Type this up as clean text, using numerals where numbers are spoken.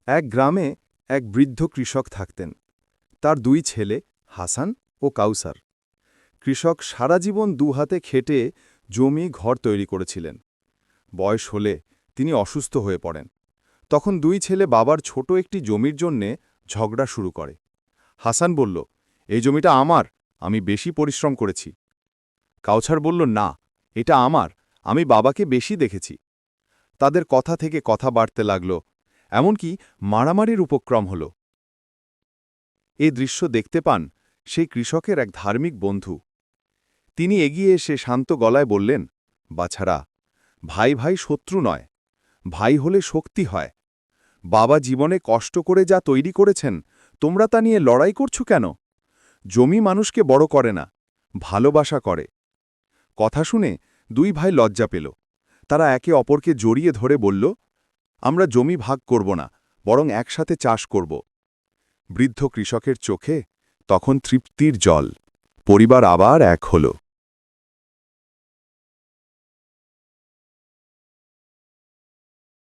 এক গ্রামে এক বৃদ্ধ কৃষক থাকতেন। তার দুই ছেলে হাসান ও কাউসার। কৃষক সারা জীবন দুহাতে খেটে জমি ঘর তৈরি করেছিলেন। বয়স হলে তিনি অসুস্থ হয়ে পড়েন। তখন দুই ছেলে বাবার ছোট একটি জমির জন্যে ঝগড়া শুরু করে। হাসান বলল, এই জমিটা আমার, আমি বেশি পরিশ্রম করেছি। কাউসার বলল, না, এটা আমার, আমি বাবাকে বেশি দেখেছি। তাদের কথা থেকে কথা বাড়তে লাগল, এমনকি মারামারির উপক্রম হল। এই দৃশ্য দেখতে পান সেই কৃষকের এক ধার্মিক বন্ধু। তিনি এগিয়ে এসে শান্ত গলায় বললেন, বাছারা, ভাই ভাই শত্রু নয়, ভাই হলে শক্তি হয়। বাবা জীবনে কষ্ট করে যা তৈরি করেছেন, তোমরা তা নিয়ে লড়াই করছো কেন? জমি মানুষকে বড় করে না, ভালোবাসা করে। কথা শুনে দুই ভাই লজ্জা পেল। তারা একে অপরকে জড়িয়ে ধরে বলল, আমরা জমি ভাগ করব না, বরং একসাথে চাষ করব। বৃদ্ধ কৃষকের চোখে তখন তৃপ্তির জল। পরিবার আবার এক হল।